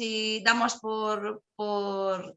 si damos por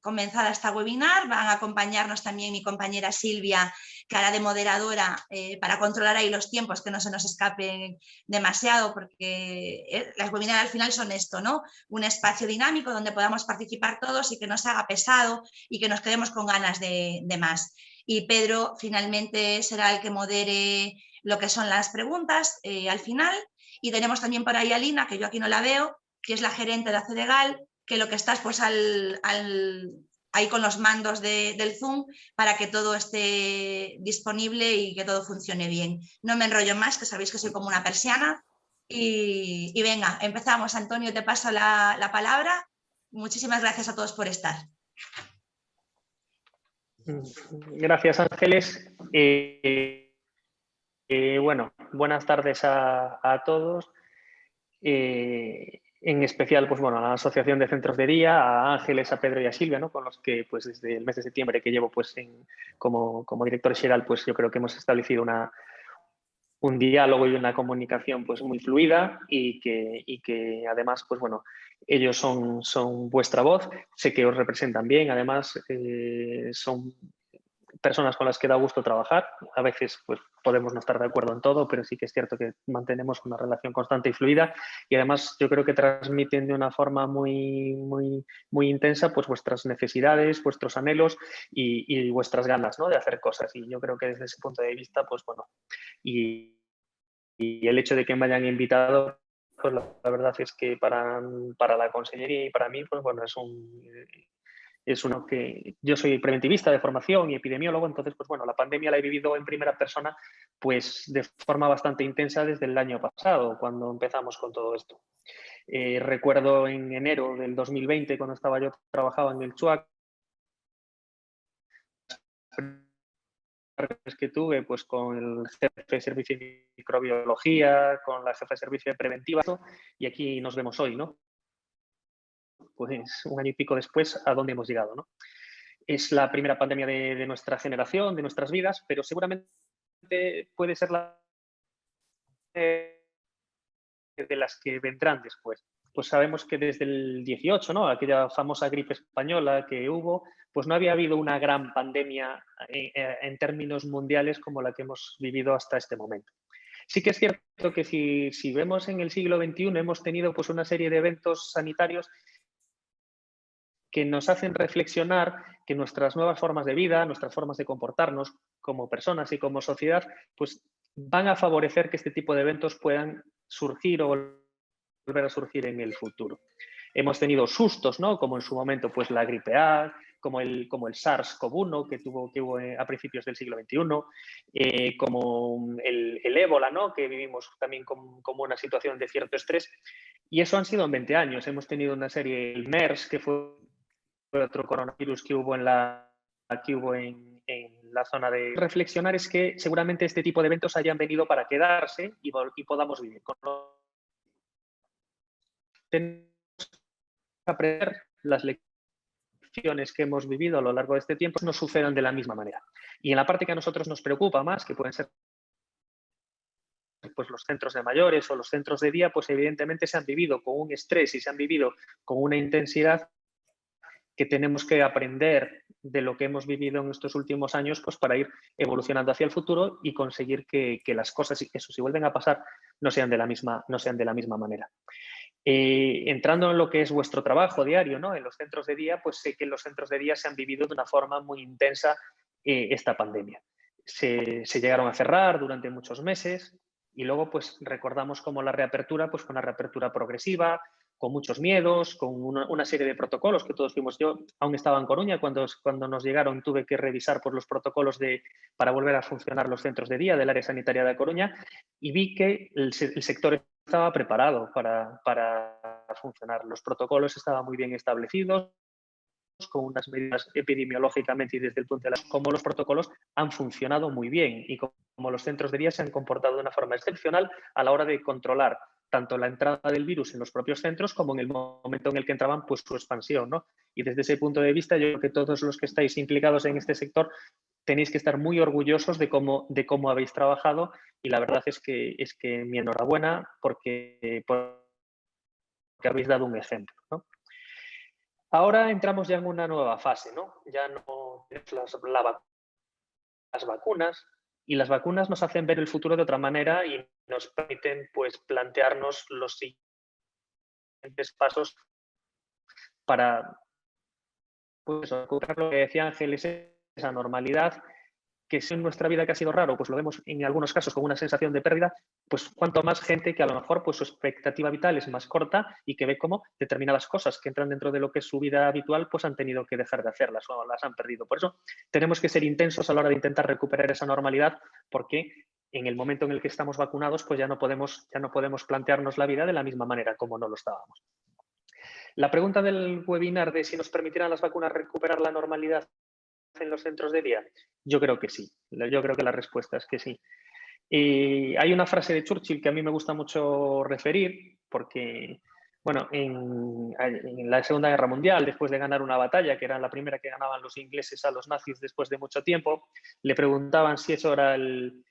comenzada esta webinar. Van a acompañarnos también mi compañera Silvia, que hará de moderadora para controlar ahí los tiempos, que no se nos escapen demasiado, porque las webinars al final son esto, ¿no? Un espacio dinámico donde podamos participar todos y que no se haga pesado y que nos quedemos con ganas de más. Y Pedro finalmente será el que modere lo que son las preguntas al final. Y tenemos también por ahí a Lina, que yo aquí no la veo, que es la gerente de ACDEGAL, que lo que está es pues ahí con los mandos del Zoom para que todo esté disponible y que todo funcione bien. No me enrollo más, que sabéis que soy como una persiana. Y venga, empezamos. Antonio, te paso la palabra. Muchísimas gracias a todos por estar. Gracias, Ángeles. Bueno, buenas tardes a todos. En especial, pues bueno, a la Asociación de Centros de Día, a Ángeles, a Pedro y a Silvia, ¿no? Con los que pues desde el mes de septiembre que llevo pues como director general, pues yo creo que hemos establecido un diálogo y una comunicación pues muy fluida y que además, pues bueno, ellos son vuestra voz, sé que os representan bien, además son personas con las que da gusto trabajar. A veces pues, podemos no estar de acuerdo en todo, pero sí que es cierto que mantenemos una relación constante y fluida y además yo creo que transmiten de una forma muy intensa pues, vuestras necesidades, vuestros anhelos y vuestras ganas, ¿no? De hacer cosas. Y yo creo que desde ese punto de vista, pues bueno, y el hecho de que me hayan invitado, pues la verdad es que para la consellería y para mí, pues bueno, es uno que yo soy preventivista de formación y epidemiólogo, entonces, pues bueno, la pandemia la he vivido en primera persona, pues de forma bastante intensa desde el año pasado, cuando empezamos con todo esto. Recuerdo en enero del 2020, cuando trabajaba en el CHUAC, que tuve pues con el jefe de servicio de microbiología, con la jefa de servicio de preventiva, y aquí nos vemos hoy, ¿no? Pues un año y pico después, ¿a dónde hemos llegado, no? Es la primera pandemia de nuestra generación, de nuestras vidas, pero seguramente puede ser la de las que vendrán después. Pues sabemos que desde el 18, ¿no? Aquella famosa gripe española que hubo, pues no había habido una gran pandemia en términos mundiales como la que hemos vivido hasta este momento. Sí que es cierto que si vemos en el siglo XXI hemos tenido pues una serie de eventos sanitarios que nos hacen reflexionar que nuestras nuevas formas de vida, nuestras formas de comportarnos como personas y como sociedad, pues van a favorecer que este tipo de eventos puedan surgir o volver a surgir en el futuro. Hemos tenido sustos, ¿no? Como en su momento pues la gripe A, como el SARS-CoV-1 que hubo a principios del siglo XXI, como el ébola, ¿no? Que vivimos también como una situación de cierto estrés. Y eso han sido en 20 años. Hemos tenido una serie, el MERS, que fue otro coronavirus que hubo en la zona de reflexionar, es que seguramente este tipo de eventos hayan venido para quedarse y podamos vivir. Tenemos que aprender las lecciones que hemos vivido a lo largo de este tiempo no sucedan de la misma manera. Y en la parte que a nosotros nos preocupa más, que pueden ser pues los centros de mayores o los centros de día, pues evidentemente se han vivido con un estrés y se han vivido con una intensidad que tenemos que aprender de lo que hemos vivido en estos últimos años pues para ir evolucionando hacia el futuro y conseguir que las cosas, eso si vuelven a pasar, no sean de la misma manera. Entrando en lo que es vuestro trabajo diario, ¿no? En los centros de día, pues sé que en los centros de día se han vivido de una forma muy intensa esta pandemia. Se llegaron a cerrar durante muchos meses y luego pues recordamos cómo la reapertura pues fue una reapertura progresiva, con muchos miedos, con una serie de protocolos que todos vimos. Yo aún estaba en Coruña cuando nos llegaron, tuve que revisar por los protocolos para volver a funcionar los centros de día del área sanitaria de Coruña y vi que el sector estaba preparado para funcionar. Los protocolos estaban muy bien establecidos, con unas medidas epidemiológicamente y desde el punto de vista cómo los protocolos han funcionado muy bien y como los centros de día se han comportado de una forma excepcional a la hora de controlar tanto la entrada del virus en los propios centros como en el momento en el que entraban, pues su expansión, ¿no? Y desde ese punto de vista, yo creo que todos los que estáis implicados en este sector tenéis que estar muy orgullosos de cómo habéis trabajado y la verdad es que mi enhorabuena porque habéis dado un ejemplo, ¿no? Ahora entramos ya en una nueva fase, ¿no? Ya no tenemos las vacunas, y las vacunas nos hacen ver el futuro de otra manera y nos permiten, pues, plantearnos los siguientes pasos para, pues, recuperar lo que decía Ángel, esa normalidad que si en nuestra vida que ha sido raro, pues lo vemos en algunos casos con una sensación de pérdida, pues cuanto más gente que a lo mejor pues su expectativa vital es más corta y que ve cómo determinadas cosas que entran dentro de lo que es su vida habitual, pues han tenido que dejar de hacerlas o las han perdido. Por eso tenemos que ser intensos a la hora de intentar recuperar esa normalidad, porque en el momento en el que estamos vacunados, pues ya no podemos plantearnos la vida de la misma manera como no lo estábamos. La pregunta del webinar de si nos permitirán las vacunas recuperar la normalidad en los centros de día, yo creo que sí. Yo creo que la respuesta es que sí. Y hay una frase de Churchill que a mí me gusta mucho referir, porque, bueno, en la Segunda Guerra Mundial, después de ganar una batalla, que era la primera que ganaban los ingleses a los nazis después de mucho tiempo, le preguntaban si eso era el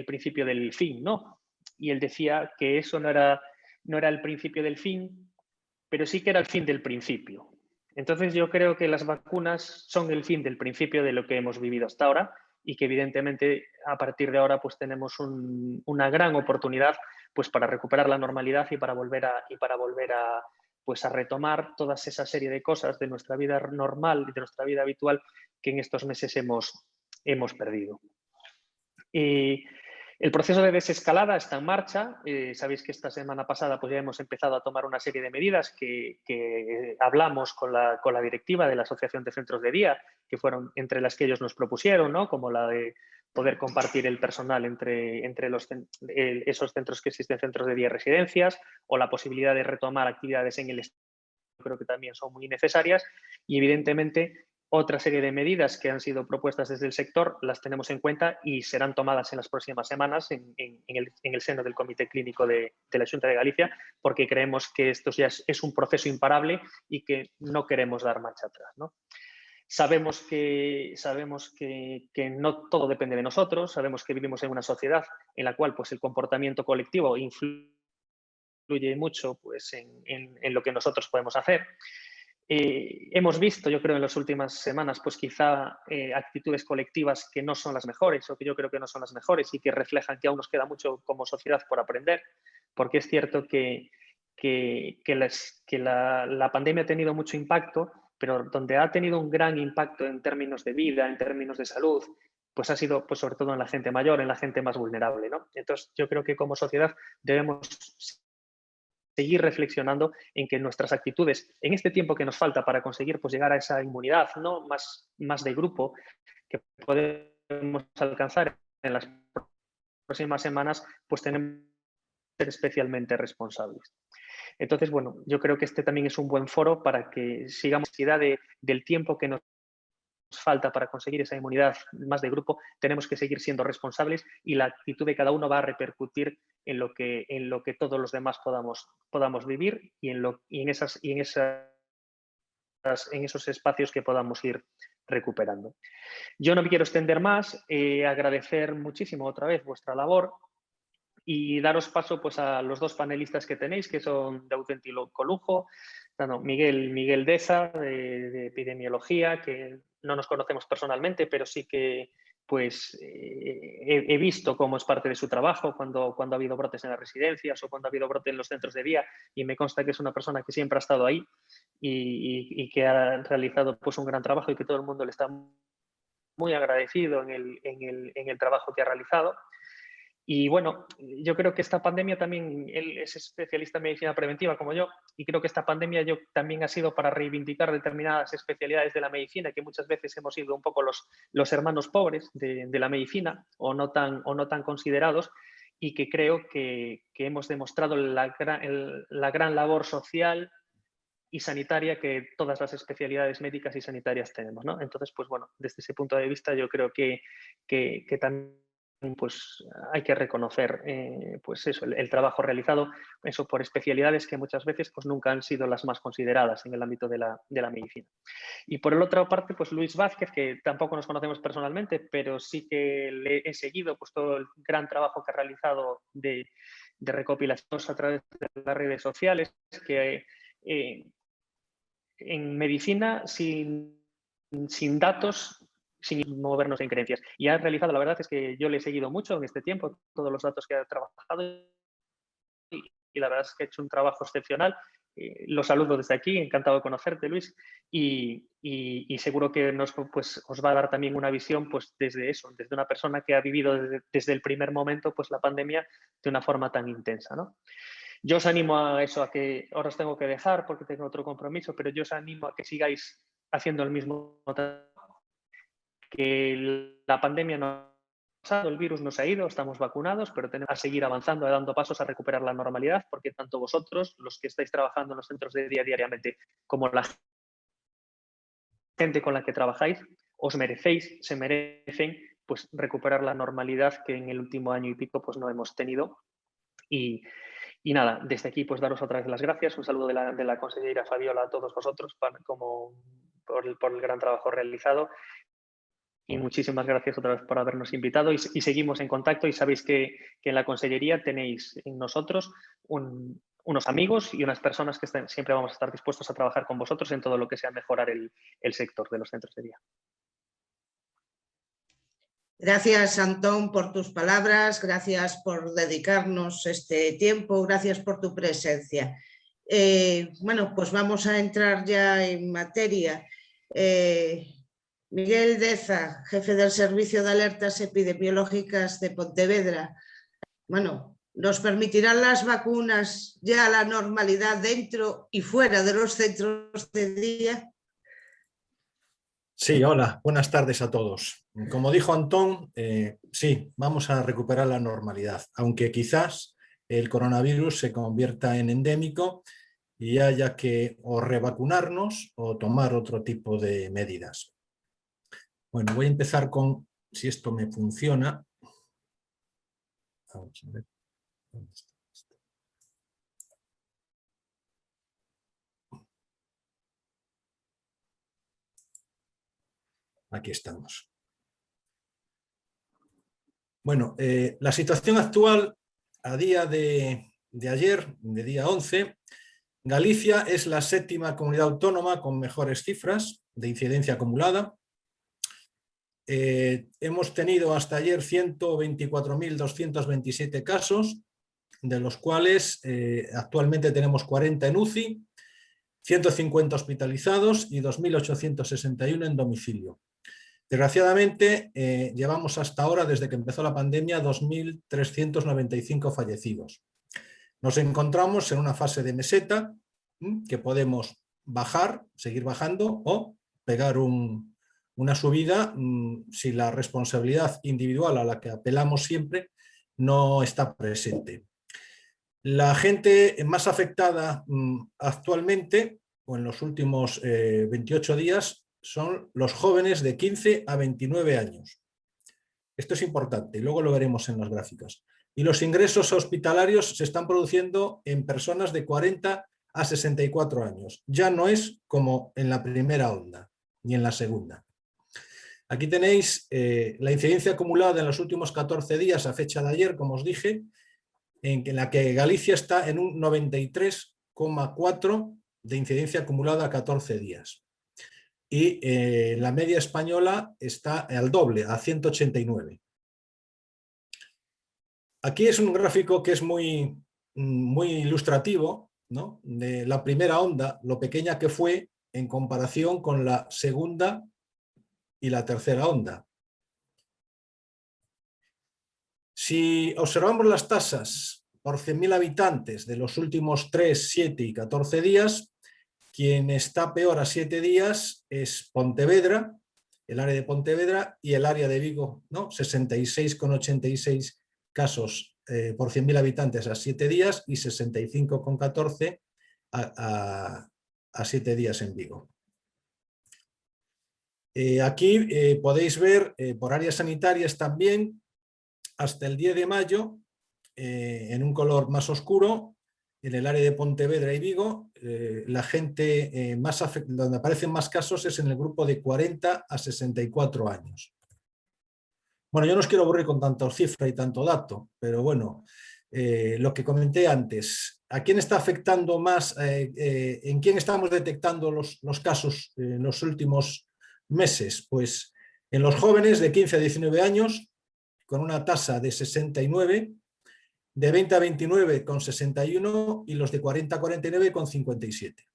principio del fin, ¿no? Y él decía que eso no era el principio del fin, pero sí que era el fin del principio. Entonces yo creo que las vacunas son el fin del principio de lo que hemos vivido hasta ahora y que evidentemente a partir de ahora pues tenemos una gran oportunidad pues para recuperar la normalidad y para volver a pues a retomar toda esa serie de cosas de nuestra vida normal y de nuestra vida habitual que en estos meses hemos perdido. El proceso de desescalada está en marcha. Sabéis que esta semana pasada pues ya hemos empezado a tomar una serie de medidas que hablamos con la directiva de la Asociación de Centros de Día, que fueron entre las que ellos nos propusieron, ¿no? Como la de poder compartir el personal entre esos centros que existen, centros de día y residencias, o la posibilidad de retomar actividades en el Estado, creo que también son muy necesarias, y evidentemente otra serie de medidas que han sido propuestas desde el sector las tenemos en cuenta y serán tomadas en las próximas semanas en el seno del Comité Clínico de la Xunta de Galicia, porque creemos que esto ya es un proceso imparable y que no queremos dar marcha atrás, ¿no? Sabemos que no todo depende de nosotros, sabemos que vivimos en una sociedad en la cual pues, el comportamiento colectivo influye mucho pues, en lo que nosotros podemos hacer. Hemos visto, yo creo, en las últimas semanas, pues quizá actitudes colectivas que no son las mejores o que yo creo que no son las mejores y que reflejan que aún nos queda mucho como sociedad por aprender, porque es cierto que la pandemia ha tenido mucho impacto, pero donde ha tenido un gran impacto en términos de vida, en términos de salud, pues ha sido pues sobre todo en la gente mayor, en la gente más vulnerable, ¿no? Entonces, yo creo que como sociedad debemos seguir reflexionando en que nuestras actitudes, en este tiempo que nos falta para conseguir pues, llegar a esa inmunidad, ¿no? más de grupo, que podemos alcanzar en las próximas semanas, pues tenemos que ser especialmente responsables. Entonces, bueno, yo creo que este también es un buen foro para que sigamos la necesidad del tiempo que nos falta para conseguir esa inmunidad más de grupo, tenemos que seguir siendo responsables y la actitud de cada uno va a repercutir en lo que todos los demás podamos vivir y en esos espacios que podamos ir recuperando. Yo no me quiero extender más, agradecer muchísimo otra vez vuestra labor y daros paso pues, a los dos panelistas que tenéis, que son de auténtico lujo, Miguel Deza, de epidemiología, que no nos conocemos personalmente, pero sí que pues, he visto cómo es parte de su trabajo cuando ha habido brotes en las residencias o cuando ha habido brotes en los centros de día, y me consta que es una persona que siempre ha estado ahí y que ha realizado pues, un gran trabajo y que todo el mundo le está muy agradecido en el trabajo que ha realizado. Y bueno, yo creo que esta pandemia también, él es especialista en medicina preventiva como yo, y creo que esta pandemia también ha sido para reivindicar determinadas especialidades de la medicina, que muchas veces hemos sido un poco los hermanos pobres de la medicina o no tan considerados, y que creo que hemos demostrado la gran labor social y sanitaria que todas las especialidades médicas y sanitarias tenemos, ¿no? Entonces, pues bueno, desde ese punto de vista yo creo que también pues hay que reconocer pues eso, el trabajo realizado eso por especialidades que muchas veces pues nunca han sido las más consideradas en el ámbito de la medicina. Y por el otra parte, pues Luis Vázquez, que tampoco nos conocemos personalmente, pero sí que le he seguido pues todo el gran trabajo que ha realizado de recopilación a través de las redes sociales, que en medicina sin datos, sin movernos en creencias. Y ha realizado, la verdad es que yo le he seguido mucho en este tiempo, todos los datos que ha trabajado, y la verdad es que ha hecho un trabajo excepcional. Los saludo desde aquí, encantado de conocerte, Luis, y seguro que pues, os va a dar también una visión pues, desde eso, desde una persona que ha vivido desde el primer momento pues, la pandemia de una forma tan intensa, ¿no? Yo os animo a eso, a que ahora os tengo que dejar porque tengo otro compromiso, pero yo os animo a que sigáis haciendo el mismo trabajo, que la pandemia no ha pasado, el virus nos ha ido, estamos vacunados, pero tenemos que seguir avanzando, dando pasos a recuperar la normalidad, porque tanto vosotros, los que estáis trabajando en los centros de día diariamente, como la gente con la que trabajáis, os merecéis, se merecen, pues recuperar la normalidad que en el último año y pico pues no hemos tenido. Y nada, desde aquí pues daros otra vez las gracias, un saludo de la consellera Fabiola a todos vosotros por el gran trabajo realizado, y muchísimas gracias otra vez por habernos invitado, y seguimos en contacto, y sabéis que en la consellería tenéis en nosotros unos amigos y unas personas que siempre vamos a estar dispuestos a trabajar con vosotros en todo lo que sea mejorar el sector de los centros de día. Gracias, Antón, por tus palabras, gracias por dedicarnos este tiempo, gracias por tu presencia. Bueno, pues vamos a entrar ya en materia. Miguel Deza, jefe del Servicio de Alertas Epidemiológicas de Pontevedra. Bueno, ¿nos permitirán las vacunas ya la normalidad dentro y fuera de los centros de día? Sí, hola, buenas tardes a todos. Como dijo Antón, sí, vamos a recuperar la normalidad, aunque quizás el coronavirus se convierta en endémico y haya que o revacunarnos o tomar otro tipo de medidas. Bueno, voy a empezar con, si esto me funciona. Vamos a ver. ¿Dónde está esto? Aquí estamos. Bueno, la situación actual, a día de ayer, de día 11, Galicia es la 7ª comunidad autónoma con mejores cifras de incidencia acumulada. Hemos tenido hasta ayer 124.227 casos, de los cuales actualmente tenemos 40 en UCI, 150 hospitalizados y 2.861 en domicilio. Desgraciadamente, llevamos hasta ahora, desde que empezó la pandemia, 2.395 fallecidos. Nos encontramos en una fase de meseta que podemos bajar, seguir bajando o pegar una subida si la responsabilidad individual a la que apelamos siempre no está presente. La gente más afectada actualmente, o en los últimos 28 días, son los jóvenes de 15 a 29 años. Esto es importante, y luego lo veremos en las gráficas. Y los ingresos hospitalarios se están produciendo en personas de 40 a 64 años. Ya no es como en la primera onda, ni en la segunda. Aquí tenéis la incidencia acumulada en los últimos 14 días a fecha de ayer, como os dije, en la que Galicia está en un 93,4 de incidencia acumulada a 14 días. Y la media española está al doble, a 189. Aquí es un gráfico que es muy ilustrativo, ¿no?, de la primera onda, lo pequeña que fue en comparación con la segunda y la tercera onda. Si observamos las tasas por 100.000 habitantes de los últimos 3, 7 y 14 días, quien está peor a 7 días es Pontevedra, el área de Pontevedra, y el área de Vigo, ¿no? 66,86 casos por 100.000 habitantes a 7 días y 65,14 a 7 días en Vigo. Aquí podéis ver por áreas sanitarias también, hasta el 10 de mayo, en un color más oscuro, en el área de Pontevedra y Vigo, la gente donde aparecen más casos es en el grupo de 40 a 64 años. Bueno, yo no os quiero aburrir con tanta cifra y tanto dato, pero bueno, lo que comenté antes, ¿a quién está afectando más? ¿En quién estamos detectando los casos en los últimos meses? Pues en los jóvenes de 15 a 19 años, con una tasa de 69, de 20 a 29 con 61 y los de 40 a 49 con 57.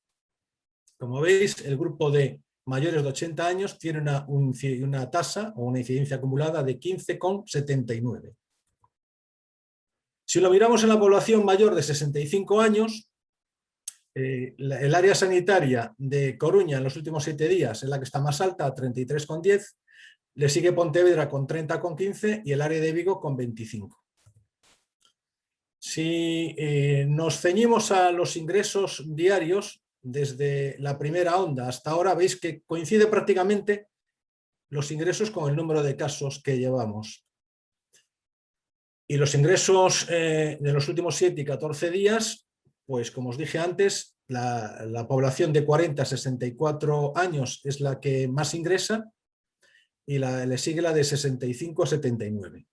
Como veis, el grupo de mayores de 80 años tiene una tasa o una incidencia acumulada de 15,79. Si lo miramos en la población mayor de 65 años, el área sanitaria de Coruña en los últimos 7 días es la que está más alta, a 33,10, le sigue Pontevedra con 30,15 y el área de Vigo con 25. Si nos ceñimos a los ingresos diarios, desde la primera onda hasta ahora, veis que coincide prácticamente los ingresos con el número de casos que llevamos. Y los ingresos de los últimos 7 y 14 días, pues como os dije antes, la población de 40 a 64 años es la que más ingresa y le sigue la de 65 a 79.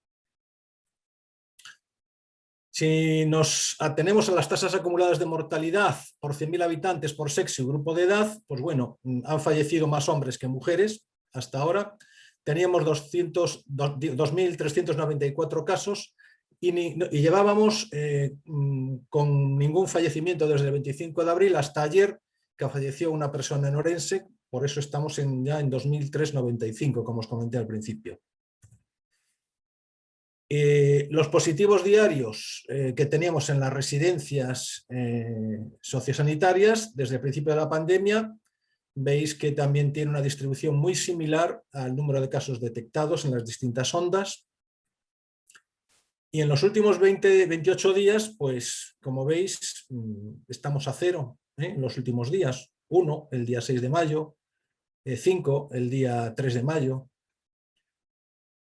Si nos atenemos a las tasas acumuladas de mortalidad por 100.000 habitantes por sexo y grupo de edad, pues bueno, han fallecido más hombres que mujeres hasta ahora. Teníamos 2.394 casos y llevábamos con ningún fallecimiento desde el 25 de abril hasta ayer, que falleció una persona en Orense. Por eso estamos ya en 2.395, como os comenté al principio. Los positivos diarios que teníamos en las residencias sociosanitarias desde el principio de la pandemia, veis que también tiene una distribución muy similar al número de casos detectados en las distintas ondas. Y en los últimos 28 días, pues como veis, estamos a 0 en los últimos días. 1 el día 6 de mayo, 5 el día 3 de mayo.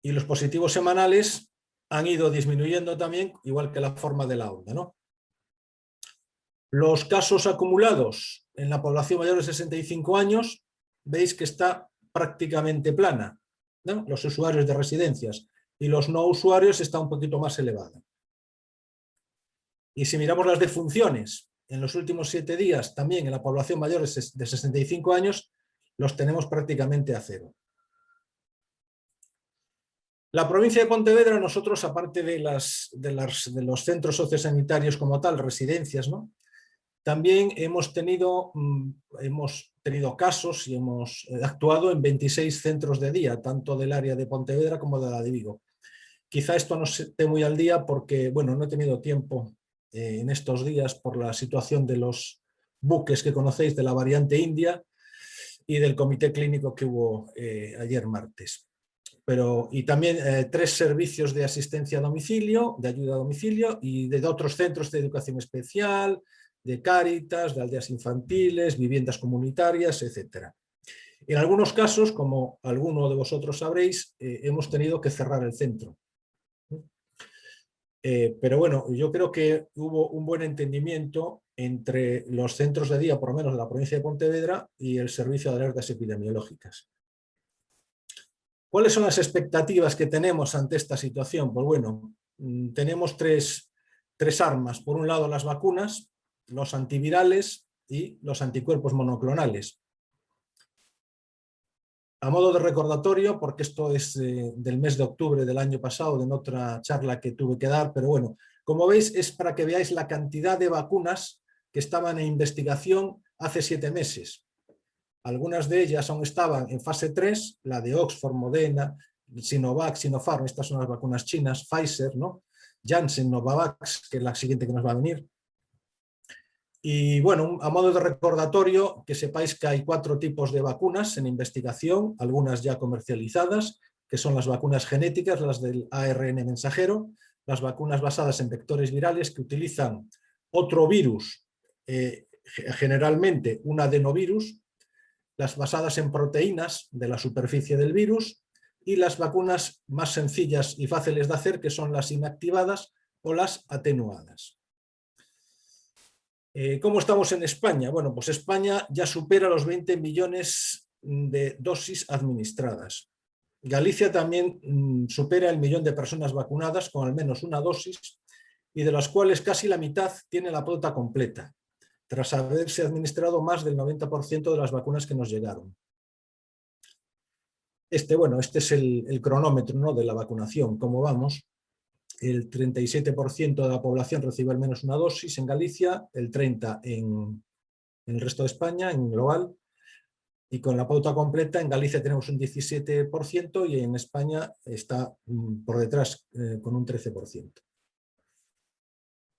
Y los positivos semanales han ido disminuyendo también, igual que la forma de la onda, ¿no? Los casos acumulados en la población mayor de 65 años, veis que está prácticamente plana, ¿no? Los usuarios de residencias, y los no usuarios está un poquito más elevada. Y si miramos las defunciones, en los últimos 7 días, también en la población mayor de 65 años, los tenemos prácticamente a 0. La provincia de Pontevedra, nosotros, aparte de los centros sociosanitarios como tal, residencias, ¿no? También hemos tenido casos y hemos actuado en 26 centros de día, tanto del área de Pontevedra como de la de Vigo. Quizá esto no esté muy al día porque, bueno, no he tenido tiempo en estos días por la situación de los buques que conocéis de la variante India y del comité clínico que hubo ayer martes. Y también 3 servicios de asistencia a domicilio, de ayuda a domicilio y de otros centros de educación especial, de Cáritas, de aldeas infantiles, viviendas comunitarias, etc. En algunos casos, como alguno de vosotros sabréis, hemos tenido que cerrar el centro. Pero bueno, yo creo que hubo un buen entendimiento entre los centros de día, por lo menos de la provincia de Pontevedra, y el Servicio de Alertas Epidemiológicas. ¿Cuáles son las expectativas que tenemos ante esta situación? Pues bueno, tenemos tres armas. Por un lado, las vacunas, los antivirales y los anticuerpos monoclonales. A modo de recordatorio, porque esto es del mes de octubre del año pasado, de otra charla que tuve que dar, pero bueno, como veis, es para que veáis la cantidad de vacunas que estaban en investigación hace 7 meses. Algunas de ellas aún estaban en fase 3, la de Oxford, Moderna, Sinovac, Sinopharm, estas son las vacunas chinas, Pfizer, ¿no? Janssen, Novavax, que es la siguiente que nos va a venir. Y bueno, a modo de recordatorio, que sepáis que hay 4 tipos de vacunas en investigación, algunas ya comercializadas, que son las vacunas genéticas, las del ARN mensajero, las vacunas basadas en vectores virales que utilizan otro virus, generalmente un adenovirus, las basadas en proteínas de la superficie del virus y las vacunas más sencillas y fáciles de hacer, que son las inactivadas o las atenuadas. ¿Cómo estamos en España? Bueno, pues España ya supera los 20 millones de dosis administradas. Galicia también supera el 1.000.000 de personas vacunadas con al menos una dosis y de las cuales casi la mitad tiene la pauta completa, tras haberse administrado más del 90% de las vacunas que nos llegaron. Este es el cronómetro, ¿no?, de la vacunación, cómo vamos. El 37% de la población recibe al menos una dosis en Galicia, el 30% en el resto de España, en global, y con la pauta completa en Galicia tenemos un 17% y en España está por detrás con un 13%.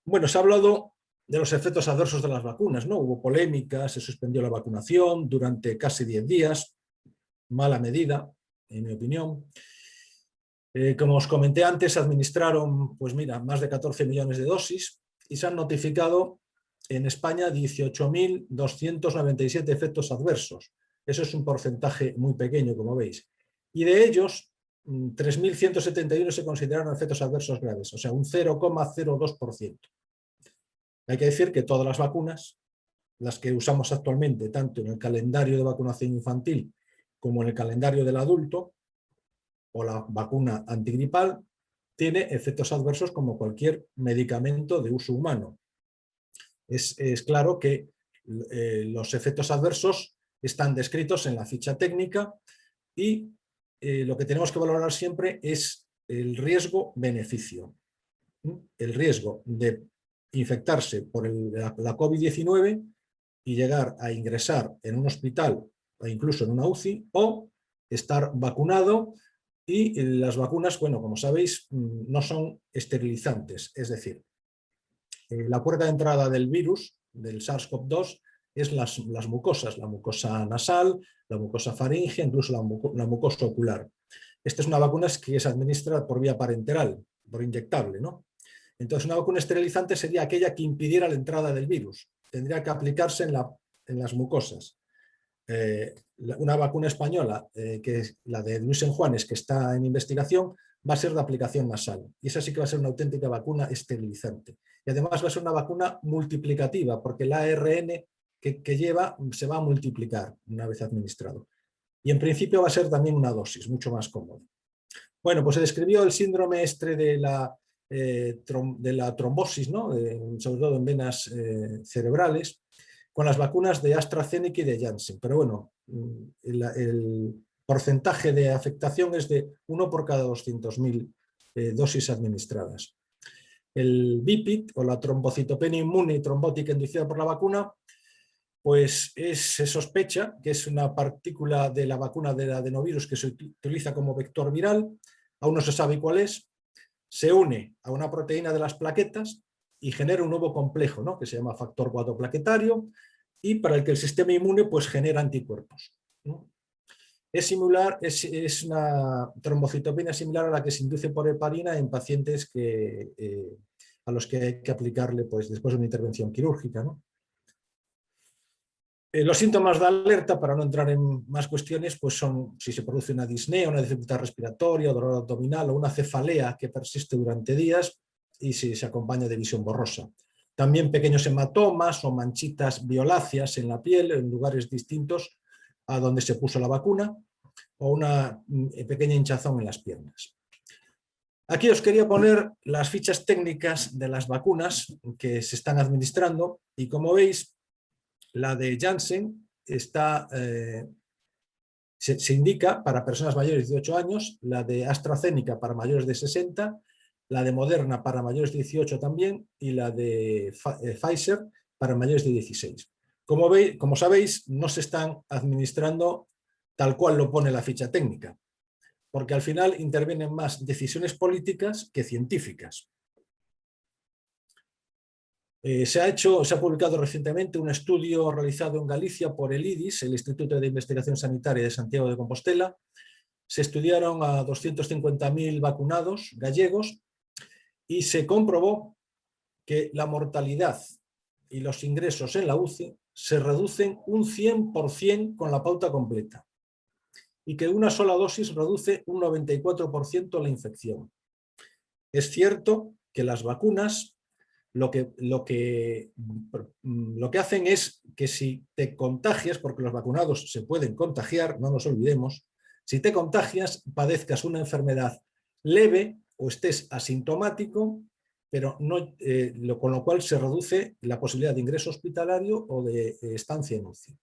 Bueno, se ha hablado de los efectos adversos de las vacunas, ¿no? Hubo polémica, se suspendió la vacunación durante casi 10 días, mala medida, en mi opinión. Como os comenté antes, se administraron, pues mira, más de 14 millones de dosis y se han notificado en España 18.297 efectos adversos. Eso es un porcentaje muy pequeño, como veis. Y de ellos, 3.171 se consideraron efectos adversos graves, o sea, un 0,02%. Hay que decir que todas las vacunas, las que usamos actualmente, tanto en el calendario de vacunación infantil como en el calendario del adulto, o la vacuna antigripal, tiene efectos adversos como cualquier medicamento de uso humano. Es claro que los efectos adversos están descritos en la ficha técnica y lo que tenemos que valorar siempre es el riesgo-beneficio. El riesgo de infectarse por la COVID-19 y llegar a ingresar en un hospital o incluso en una UCI, o estar vacunado. Y las vacunas, bueno, como sabéis, no son esterilizantes, es decir, la puerta de entrada del virus, del SARS-CoV-2, es las mucosas, la mucosa nasal, la mucosa faríngea, incluso la mucosa ocular. Esta es una vacuna que se administra por vía parenteral, por inyectable, ¿no? Entonces, una vacuna esterilizante sería aquella que impidiera la entrada del virus. Tendría que aplicarse en las mucosas. Una vacuna española, que es la de Luis en Juanes, que está en investigación, va a ser de aplicación nasal. Y esa sí que va a ser una auténtica vacuna esterilizante. Y además va a ser una vacuna multiplicativa, porque el ARN que lleva se va a multiplicar una vez administrado. Y en principio va a ser también una dosis, mucho más cómoda. Bueno, pues se describió el síndrome de la trombosis, ¿no? Sobre todo en venas cerebrales, con las vacunas de AstraZeneca y de Janssen. Pero bueno, el porcentaje de afectación es de 1 por cada 200.000 dosis administradas. El BIPIT, o la trombocitopenia inmune trombótica inducida por la vacuna, pues se sospecha que es una partícula de la vacuna del adenovirus que se utiliza como vector viral, aún no se sabe cuál es, se une a una proteína de las plaquetas y genera un nuevo complejo, ¿no?, que se llama factor 4 plaquetario, y para el que el sistema inmune pues genera anticuerpos, ¿no? Es una trombocitopenia similar a la que se induce por heparina en pacientes a los que hay que aplicarle pues, después de una intervención quirúrgica, ¿no? Los síntomas de alerta, para no entrar en más cuestiones, pues son si se produce una disnea, una dificultad respiratoria, dolor abdominal o una cefalea que persiste durante días y si se acompaña de visión borrosa. También pequeños hematomas o manchitas violáceas en la piel en lugares distintos a donde se puso la vacuna, o una pequeña hinchazón en las piernas. Aquí os quería poner las fichas técnicas de las vacunas que se están administrando y como veis, la de Janssen se indica para personas mayores de 18 años, la de AstraZeneca para mayores de 60, la de Moderna para mayores de 18 también y la de Pfizer para mayores de 16. Como sabéis, no se están administrando tal cual lo pone la ficha técnica, porque al final intervienen más decisiones políticas que científicas. Se ha publicado recientemente un estudio realizado en Galicia por el IDIS, el Instituto de Investigación Sanitaria de Santiago de Compostela. Se estudiaron a 250.000 vacunados gallegos y se comprobó que la mortalidad y los ingresos en la UCI se reducen un 100% con la pauta completa y que una sola dosis reduce un 94% la infección. Es cierto que las vacunas lo que hacen es que si te contagias, porque los vacunados se pueden contagiar, no nos olvidemos, si te contagias, padezcas una enfermedad leve o estés asintomático, pero no, con lo cual se reduce la posibilidad de ingreso hospitalario o de estancia en UCI.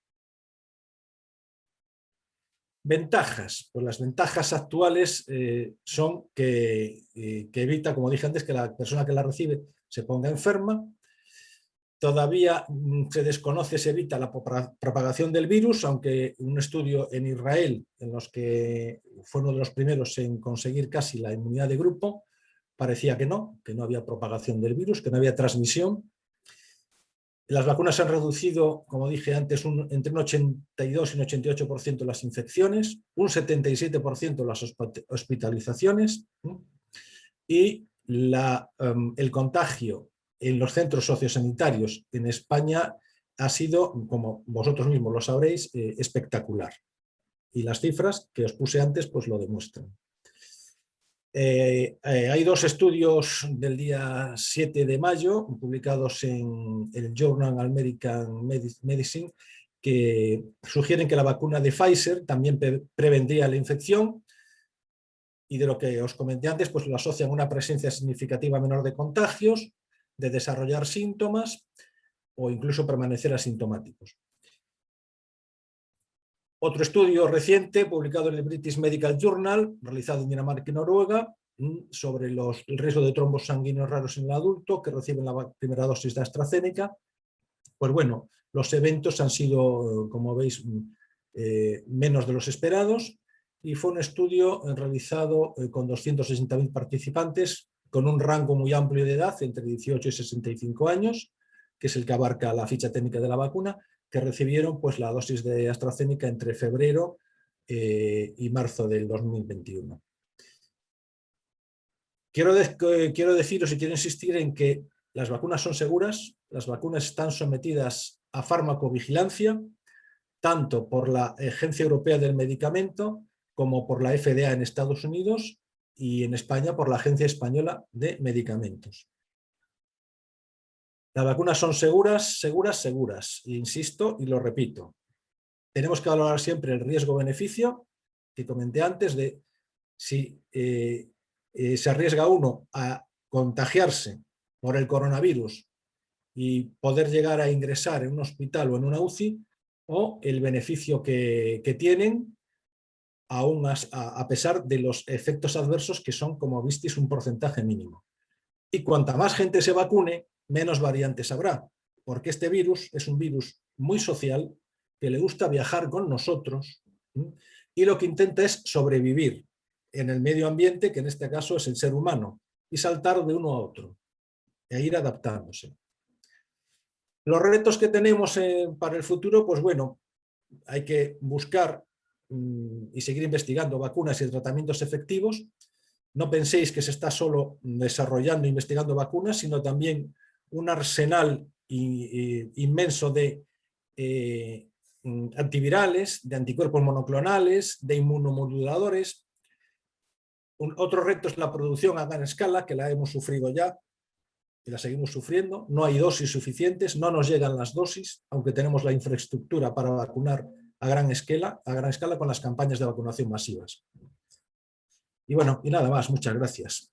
Ventajas. Pues las ventajas actuales son que evita, como dije antes, que la persona que la recibe se ponga enferma. Todavía se desconoce, se evita la propagación del virus, aunque un estudio en Israel, en los que fue uno de los primeros en conseguir casi la inmunidad de grupo, parecía que no había propagación del virus, que no había transmisión. Las vacunas han reducido, como dije antes, entre un 82 y un 88% las infecciones, un 77% las hospitalizaciones, y el contagio en los centros sociosanitarios en España ha sido, como vosotros mismos lo sabréis, espectacular. Y las cifras que os puse antes pues lo demuestran. Hay dos estudios del día 7 de mayo publicados en el Journal American Medicine que sugieren que la vacuna de Pfizer también prevendría la infección, y de lo que os comenté antes pues lo asocian a una presencia significativa menor de contagios, de desarrollar síntomas o incluso permanecer asintomáticos. Otro estudio reciente, publicado en el British Medical Journal, realizado en Dinamarca y Noruega, sobre el riesgo de trombos sanguíneos raros en el adulto que reciben la primera dosis de AstraZeneca. Pues bueno, los eventos han sido, como veis, menos de los esperados, y fue un estudio realizado con 260.000 participantes, con un rango muy amplio de edad, entre 18 y 65 años, que es el que abarca la ficha técnica de la vacuna, que recibieron pues, la dosis de AstraZeneca entre febrero y marzo del 2021. Quiero deciros y quiero insistir en que las vacunas son seguras, las vacunas están sometidas a farmacovigilancia, tanto por la Agencia Europea del Medicamento como por la FDA en Estados Unidos y en España por la Agencia Española de Medicamentos. Las vacunas son seguras, seguras, seguras. Insisto y lo repito. Tenemos que valorar siempre el riesgo-beneficio que comenté antes de si se arriesga uno a contagiarse por el coronavirus y poder llegar a ingresar en un hospital o en una UCI, o el beneficio que tienen aún a pesar de los efectos adversos que son, como visteis, un porcentaje mínimo. Y cuanta más gente se vacune, menos variantes habrá, porque este virus es un virus muy social, que le gusta viajar con nosotros, y lo que intenta es sobrevivir en el medio ambiente, que en este caso es el ser humano, y saltar de uno a otro, e ir adaptándose. Los retos que tenemos para el futuro, pues bueno, hay que buscar y seguir investigando vacunas y tratamientos efectivos. No penséis que se está solo desarrollando e investigando vacunas, sino también un arsenal inmenso de antivirales, de anticuerpos monoclonales, de inmunomoduladores. Otro reto es la producción a gran escala, que la hemos sufrido ya y la seguimos sufriendo. No hay dosis suficientes, no nos llegan las dosis, aunque tenemos la infraestructura para vacunar a gran escala con las campañas de vacunación masivas. Y bueno, y nada más, muchas gracias.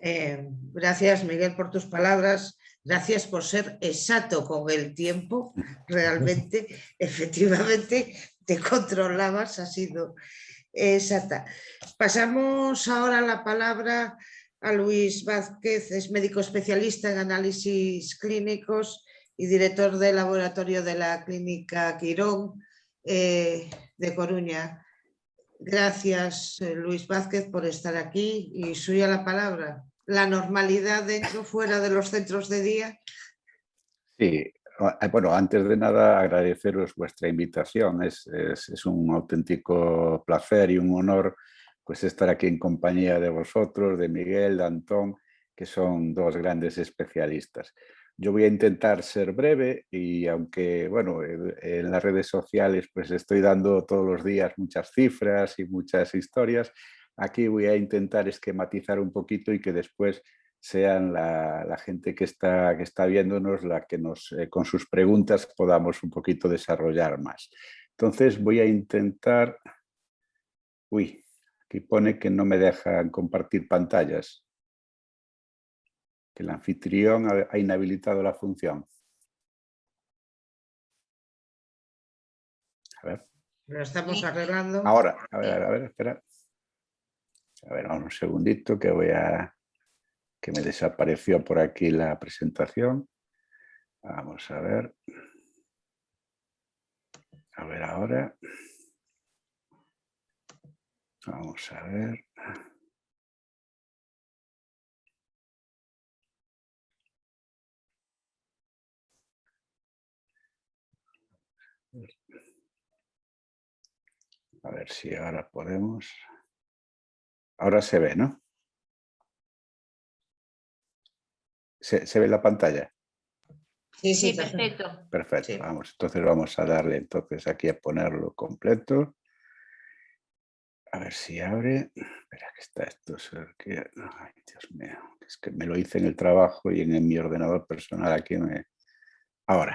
Gracias, Miguel, por tus palabras. Gracias por ser exacto con el tiempo. Realmente, efectivamente, te controlabas, ha sido exacta. Pasamos ahora la palabra a Luis Vázquez, es médico especialista en análisis clínicos y director del laboratorio de la Clínica Quirón de Coruña. Gracias, Luis Vázquez, por estar aquí, y suya la palabra. ¿La normalidad dentro o fuera de los centros de día? Sí, bueno, antes de nada agradeceros vuestra invitación. Es un auténtico placer y un honor pues estar aquí en compañía de vosotros, de Miguel, de Antón, que son dos grandes especialistas. Yo voy a intentar ser breve y aunque, bueno, en las redes sociales pues estoy dando todos los días muchas cifras y muchas historias, aquí voy a intentar esquematizar un poquito y que después sean la gente que está viéndonos la que con sus preguntas podamos un poquito desarrollar más. Entonces voy a intentar... Uy, aquí pone que no me dejan compartir pantallas. que el anfitrión ha inhabilitado la función. A ver. Lo estamos arreglando. Ahora, a ver, espera. A ver, un segundito que que me desapareció por aquí la presentación. Vamos a ver. A ver ahora. Vamos a ver. A ver si ahora podemos. Ahora se ve, ¿no? ¿Se ve la pantalla? Sí, Sí, perfecto. Perfecto, Sí. vamos. Entonces vamos a darle entonces aquí a ponerlo completo. A ver si abre. Espera, que está esto. Ay, Dios mío. Es que me lo hice en el trabajo y en mi ordenador personal aquí me... Ahora.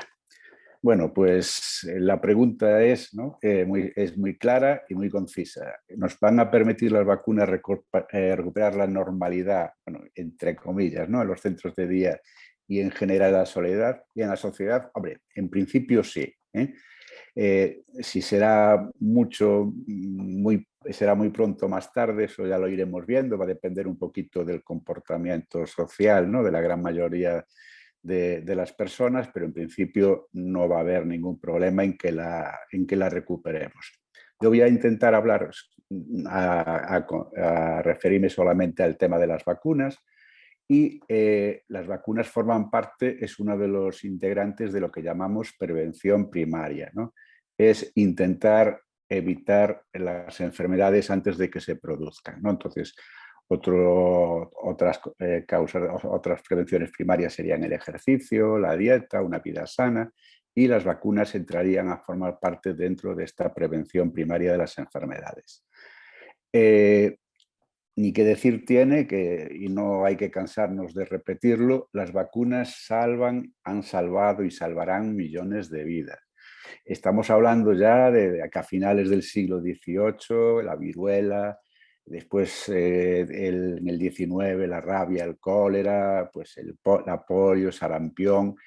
Bueno, pues la pregunta es, ¿no? Es muy clara y muy concisa. ¿Nos van a permitir las vacunas recuperar la normalidad, bueno, entre comillas, ¿no? En los centros de día y en general en la soledad y en la sociedad? Hombre, en principio sí. Si será será muy pronto más tarde, eso ya lo iremos viendo, va a depender un poquito del comportamiento social, ¿no? De la gran mayoría de las personas, pero en principio no va a haber ningún problema en que la recuperemos. Yo voy a intentar hablar, a referirme solamente al tema de las vacunas, y las vacunas forman parte, es uno de los integrantes de lo que llamamos prevención primaria, ¿no? Es intentar evitar las enfermedades antes de que se produzcan, ¿no? Entonces, otras causas, otras prevenciones primarias serían el ejercicio, la dieta, una vida sana, y las vacunas entrarían a formar parte dentro de esta prevención primaria de las enfermedades. Ni que decir tiene que, y no hay que cansarnos de repetirlo, las vacunas han salvado y salvarán millones de vidas. Estamos hablando ya de que a finales del siglo XVIII, la viruela, después en el XIX la rabia, el cólera, pues la polio, sarampión,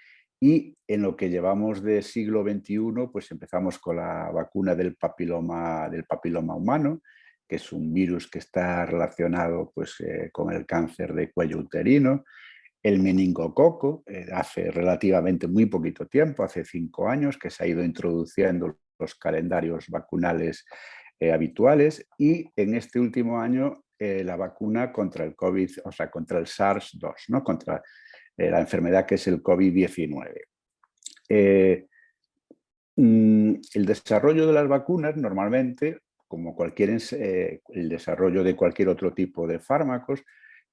y en lo que llevamos de siglo XXI, pues empezamos con la vacuna del papiloma humano, que es un virus que está relacionado pues, con el cáncer de cuello uterino, el meningococo, hace relativamente muy poquito tiempo, hace 5 años, que se ha ido introduciendo los calendarios vacunales habituales, y en este último año la vacuna contra el COVID, o sea, contra el SARS-2, ¿no? Contra la enfermedad que es el COVID-19. El desarrollo de las vacunas normalmente, como el desarrollo de cualquier otro tipo de fármacos,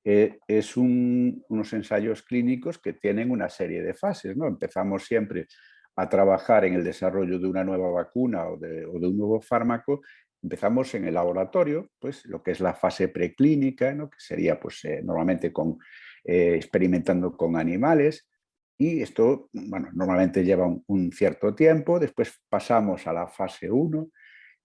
es unos ensayos clínicos que tienen una serie de fases, ¿no? Empezamos siempre a trabajar en el desarrollo de una nueva vacuna o de un nuevo fármaco. Empezamos en el laboratorio, pues lo que es la fase preclínica, ¿no? Que sería pues, normalmente experimentando con animales. Y esto, bueno, normalmente lleva un cierto tiempo. Después pasamos a la fase 1,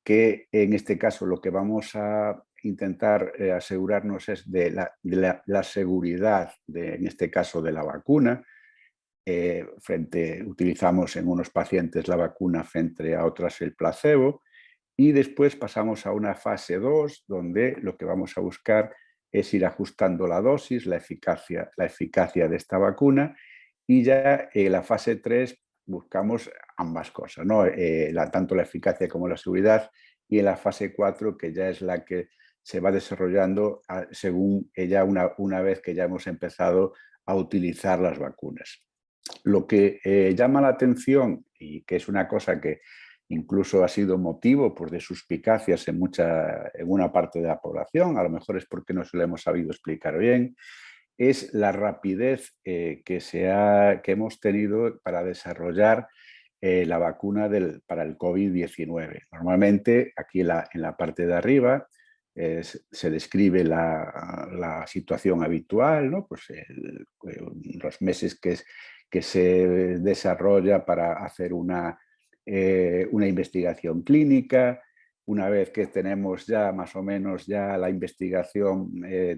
que en este caso lo que vamos a intentar asegurarnos es de la seguridad, en este caso, de la vacuna. Utilizamos en unos pacientes la vacuna frente a otras el placebo, y después pasamos a una fase 2, donde lo que vamos a buscar es ir ajustando la dosis, la eficacia de esta vacuna, y ya en la fase 3 buscamos ambas cosas, ¿no? Tanto la eficacia como la seguridad, y en la fase 4, que ya es la que se va desarrollando según ella una vez que ya hemos empezado a utilizar las vacunas. Lo que llama la atención, y que es una cosa que incluso ha sido motivo pues, de suspicacias en una parte de la población, a lo mejor es porque no se lo hemos sabido explicar bien, es la rapidez que hemos tenido para desarrollar la vacuna para el COVID-19. Normalmente, aquí en la parte de arriba, se describe la situación habitual, ¿no? Pues los meses que se desarrolla para hacer una investigación clínica, una vez que tenemos ya más o menos ya la investigación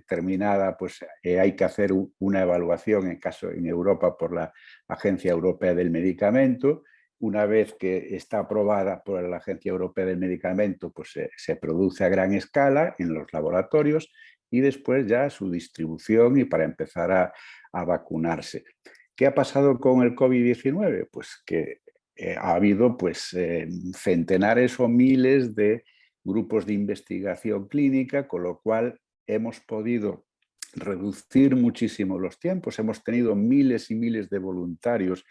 terminada, pues hay que hacer una evaluación en Europa por la Agencia Europea del Medicamento. Una vez que está aprobada por la Agencia Europea del Medicamento, pues se produce a gran escala en los laboratorios y después ya su distribución y para empezar a vacunarse. ¿Qué ha pasado con el COVID-19? Pues que ha habido pues, centenares o miles de grupos de investigación clínica, con lo cual hemos podido reducir muchísimo los tiempos. Hemos tenido miles y miles de voluntarios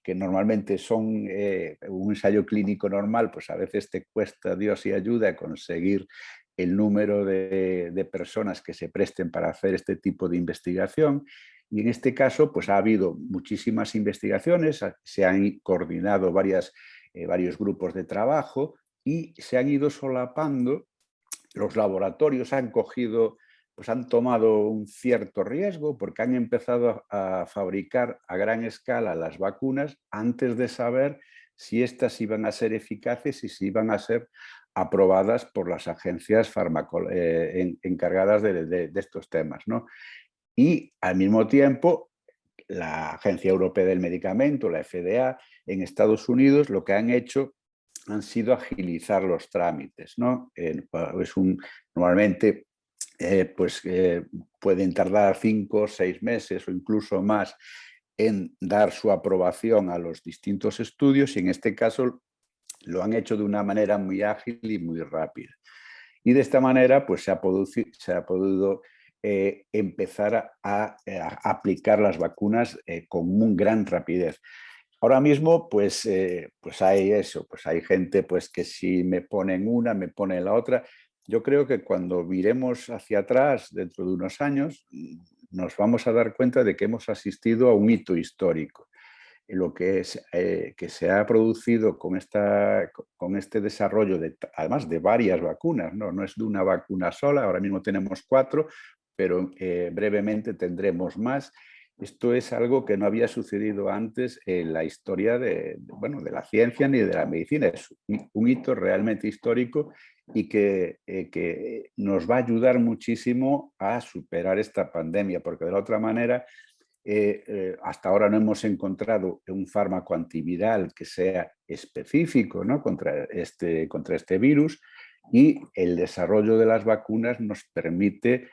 que normalmente son un ensayo clínico normal, pues a veces te cuesta Dios y ayuda conseguir el número de personas que se presten para hacer este tipo de investigación. Y en este caso, pues ha habido muchísimas investigaciones, se han coordinado varios grupos de trabajo y se han ido solapando. Los laboratorios han tomado un cierto riesgo porque han empezado a fabricar a gran escala las vacunas antes de saber si estas iban a ser eficaces y si iban a ser aprobadas por las agencias encargadas de estos temas, ¿no? Y al mismo tiempo, la Agencia Europea del Medicamento, la FDA, en Estados Unidos, lo que han hecho han sido agilizar los trámites, ¿no? Normalmente pueden tardar 5 o 6 meses o incluso más en dar su aprobación a los distintos estudios y en este caso lo han hecho de una manera muy ágil y muy rápida. Y de esta manera pues, se ha podido empezar a aplicar las vacunas con una gran rapidez. Ahora mismo, pues hay eso, pues hay gente pues, que si me ponen una, me ponen la otra. Yo creo que cuando miremos hacia atrás dentro de unos años, nos vamos a dar cuenta de que hemos asistido a un hito histórico. Lo que se ha producido con este desarrollo, además de varias vacunas, no es de una vacuna sola, ahora mismo tenemos 4, pero brevemente tendremos más. Esto es algo que no había sucedido antes en la historia de la ciencia ni de la medicina. Es un hito realmente histórico y que nos va a ayudar muchísimo a superar esta pandemia, porque de la otra manera hasta ahora no hemos encontrado un fármaco antiviral que sea específico, ¿no? contra este virus, y el desarrollo de las vacunas nos permite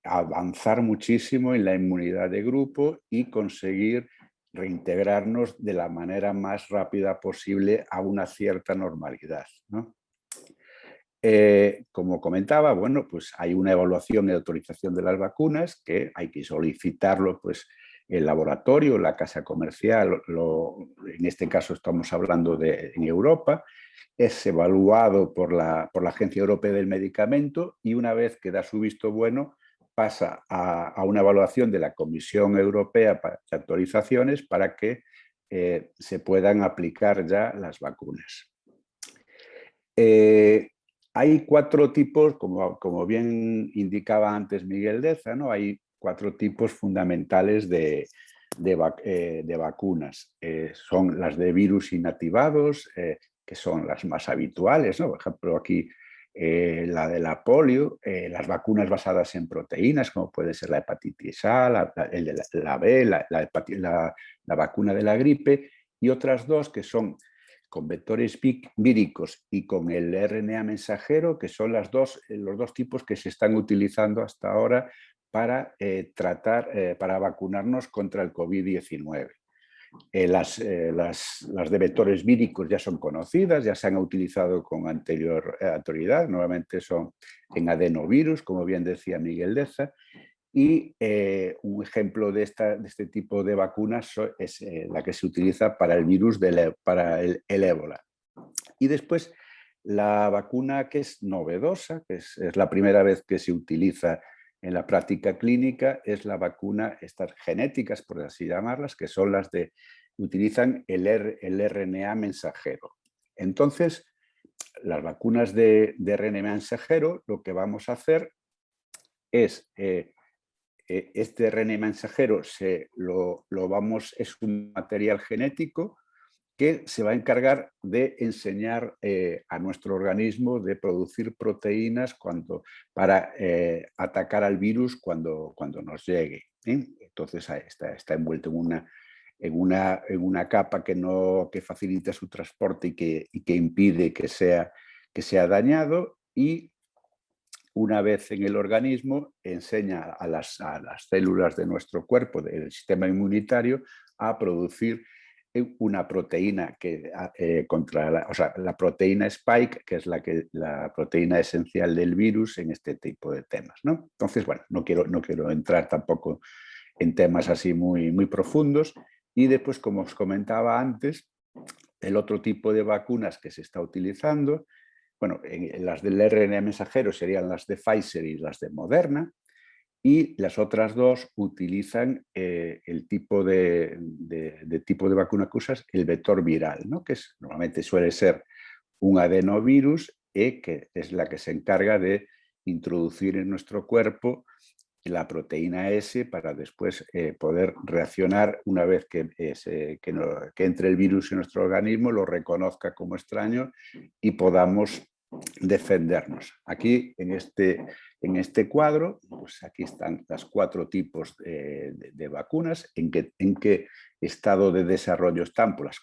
avanzar muchísimo en la inmunidad de grupo y conseguir reintegrarnos de la manera más rápida posible a una cierta normalidad, ¿no? Como comentaba, bueno, pues hay una evaluación y autorización de las vacunas que hay que solicitarlo, pues, el laboratorio, la casa comercial, en este caso estamos hablando en Europa, es evaluado por la Agencia Europea del Medicamento y una vez que da su visto bueno, pasa a una evaluación de la Comisión Europea de autorizaciones para que se puedan aplicar ya las vacunas. Hay 4 tipos, como bien indicaba antes Miguel Deza, ¿no? Hay 4 tipos fundamentales de vacunas. Son las de virus inactivados, que son las más habituales, ¿no? Por ejemplo, aquí la de la polio, las vacunas basadas en proteínas, como puede ser la hepatitis A, la B, la vacuna de la gripe, y otras 2 que son con vectores víricos y con el RNA mensajero, que son los dos tipos que se están utilizando hasta ahora para para vacunarnos contra el COVID-19. Las de vectores víricos ya son conocidas, ya se han utilizado con anterior autoridad, normalmente son en adenovirus, como bien decía Miguel Deza, y un ejemplo de este tipo de vacunas es la que se utiliza para el virus, para el ébola. Y después la vacuna que es novedosa, que es la primera vez que se utiliza en la práctica clínica, es la vacuna, estas genéticas, por así llamarlas, que son las que utilizan el RNA mensajero. Entonces, las vacunas de RNA mensajero, lo que vamos a hacer es este RNA mensajero es un material genético que se va a encargar de enseñar a nuestro organismo de producir proteínas para atacar al virus cuando nos llegue. Entonces está envuelto en una capa que facilita su transporte y que impide que sea dañado, y una vez en el organismo enseña a las células de nuestro cuerpo, del sistema inmunitario, a producir una proteína la proteína Spike, que es la proteína esencial del virus en este tipo de temas, ¿no? Entonces, bueno, no quiero entrar tampoco en temas así muy, muy profundos. Y después, como os comentaba antes, el otro tipo de vacunas que se está utilizando, bueno, las del RNA mensajero serían las de Pfizer y las de Moderna, y las otras dos utilizan el tipo de vacuna que usas, el vector viral, ¿no? Que normalmente suele ser un adenovirus, que es la que se encarga de introducir en nuestro cuerpo la proteína S para después poder reaccionar una vez que entre el virus en nuestro organismo, lo reconozca como extraño y podamos defendernos. Aquí en este cuadro, pues aquí están los 4 tipos de vacunas, en qué estado de desarrollo están, pues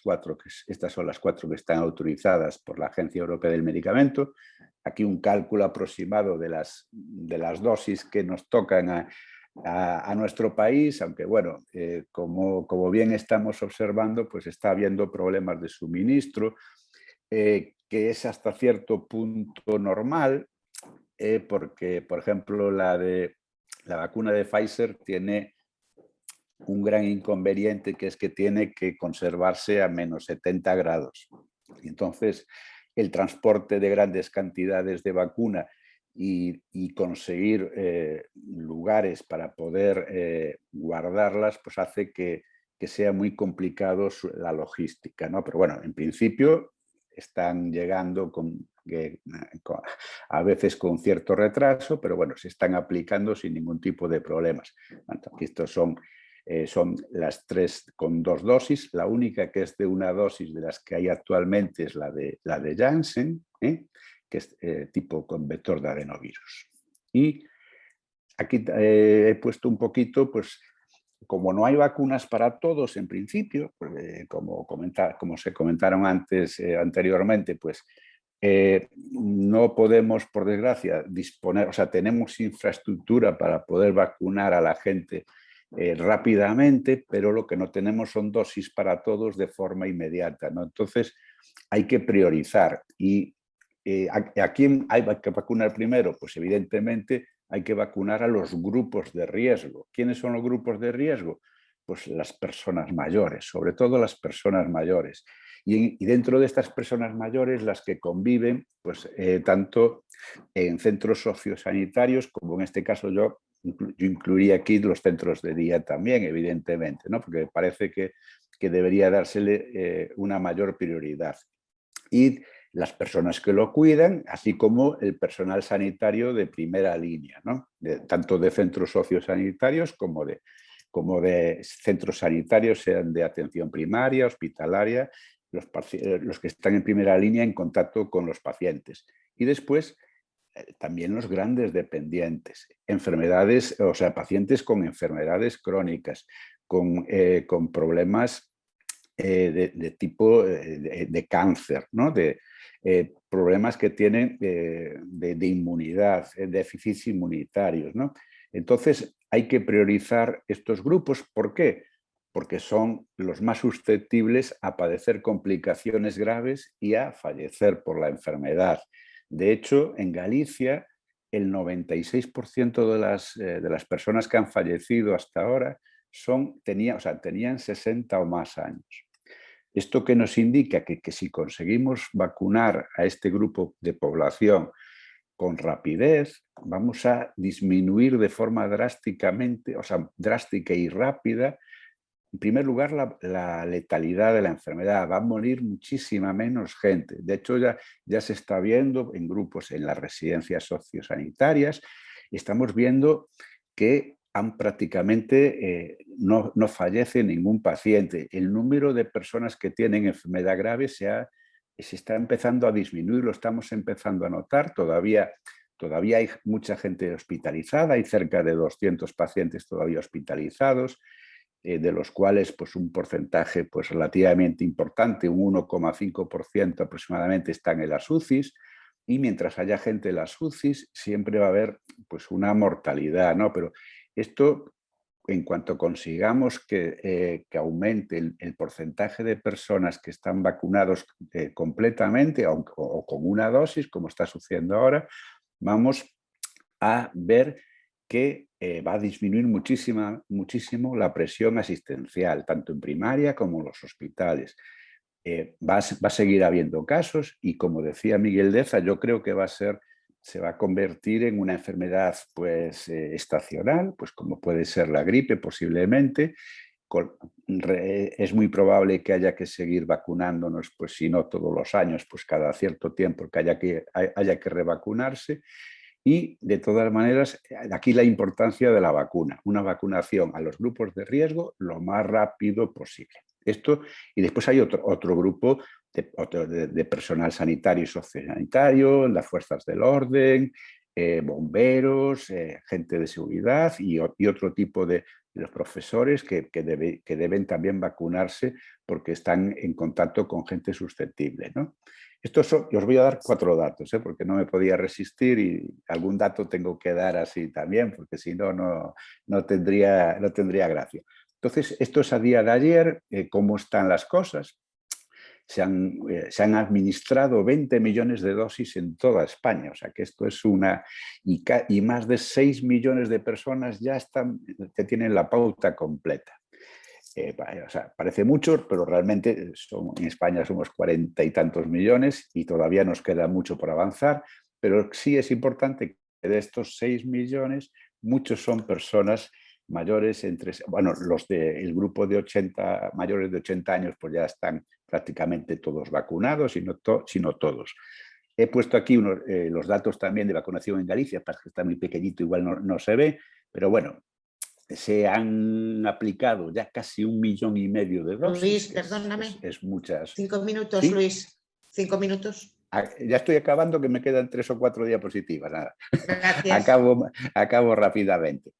estas son las 4 que están autorizadas por la Agencia Europea del Medicamento. Aquí un cálculo aproximado de las dosis que nos tocan a nuestro país, aunque bueno, como bien estamos observando, pues está habiendo problemas de suministro, que es hasta cierto punto normal, porque, por ejemplo, la vacuna de Pfizer tiene un gran inconveniente, que es que tiene que conservarse a menos 70 grados. Y entonces, el transporte de grandes cantidades de vacuna y conseguir lugares para poder guardarlas, pues hace que sea muy complicado la logística, ¿no? Pero bueno, en principio están llegando a veces con cierto retraso, pero bueno, se están aplicando sin ningún tipo de problemas. Aquí estos son las 3 con 2 dosis. La única que es de una dosis de las que hay actualmente es la de Janssen, que es tipo con vector de adenovirus. Y aquí he puesto un poquito, pues, como no hay vacunas para todos en principio, pues, como se comentaron anteriormente, pues no podemos, por desgracia, disponer, o sea, tenemos infraestructura para poder vacunar a la gente rápidamente, pero lo que no tenemos son dosis para todos de forma inmediata, ¿no? Entonces hay que priorizar. ¿Y a quién hay que vacunar primero? Pues evidentemente hay que vacunar a los grupos de riesgo. ¿Quiénes son los grupos de riesgo? Pues las personas mayores, sobre todo las personas mayores. Y dentro de estas personas mayores, las que conviven, pues tanto en centros sociosanitarios, como en este caso yo incluiría aquí los centros de día también, evidentemente, ¿no? Porque parece que debería dársele una mayor prioridad. Y las personas que lo cuidan, así como el personal sanitario de primera línea, ¿no? Tanto de centros sociosanitarios como de centros sanitarios, sean de atención primaria, hospitalaria, los que están en primera línea en contacto con los pacientes. Y después también los grandes dependientes, enfermedades, o sea, pacientes con enfermedades crónicas, con problemas de tipo de cáncer, ¿no? De problemas que tienen de inmunidad, déficits inmunitarios, ¿no? Entonces hay que priorizar estos grupos. ¿Por qué? Porque son los más susceptibles a padecer complicaciones graves y a fallecer por la enfermedad. De hecho, en Galicia, el 96% de las personas que han fallecido hasta ahora tenían 60 o más años. Esto que nos indica que si conseguimos vacunar a este grupo de población con rapidez, vamos a disminuir de forma drástica y rápida, en primer lugar, la letalidad de la enfermedad. Va a morir muchísima menos gente. De hecho, ya se está viendo en grupos en las residencias sociosanitarias, y estamos viendo que prácticamente no fallece ningún paciente. El número de personas que tienen enfermedad grave se está empezando a disminuir, lo estamos empezando a notar. Todavía hay mucha gente hospitalizada, hay cerca de 200 pacientes todavía hospitalizados, de los cuales pues, un porcentaje pues, relativamente importante, un 1,5% aproximadamente, están en las UCIs. Y mientras haya gente en las UCIs, siempre va a haber pues, una mortalidad, ¿no? Pero esto, en cuanto consigamos que aumente el porcentaje de personas que están vacunados completamente o con una dosis, como está sucediendo ahora, vamos a ver que va a disminuir muchísimo la presión asistencial, tanto en primaria como en los hospitales. Va a seguir habiendo casos y, como decía Miguel Deza, yo creo que se va a convertir en una enfermedad pues, estacional, pues como puede ser la gripe posiblemente. Es muy probable que haya que seguir vacunándonos, pues si no todos los años, pues cada cierto tiempo que haya que revacunarse. Y, de todas maneras, aquí la importancia de la vacuna, una vacunación a los grupos de riesgo lo más rápido posible. Esto, y después hay otro grupo de personal sanitario y sociosanitario, las fuerzas del orden, bomberos, gente de seguridad y otro tipo de los profesores que deben también vacunarse porque están en contacto con gente susceptible, ¿no? Yo os voy a dar 4 datos, porque no me podía resistir y algún dato tengo que dar así también, porque si no, no tendría gracia. Entonces, esto es a día de ayer, cómo están las cosas. Se han administrado 20 millones de dosis en toda España, o sea que esto es y más de 6 millones de personas ya tienen la pauta completa. O sea, parece mucho, pero realmente en España somos 40 y tantos millones y todavía nos queda mucho por avanzar, pero sí es importante que de estos 6 millones, muchos son personas mayores los del grupo de mayores de 80 años pues ya están prácticamente todos vacunados, sino todos. He puesto aquí los datos también de vacunación en Galicia, para que está muy pequeñito, igual no se ve, pero bueno, se han aplicado ya casi 1,5 millones de dosis. Luis, perdóname. Es muchas. 5 minutos, ¿Sí? Luis. 5 minutos. Ya estoy acabando, que me quedan 3 o 4 diapositivas. Nada. Gracias. Acabo rápidamente.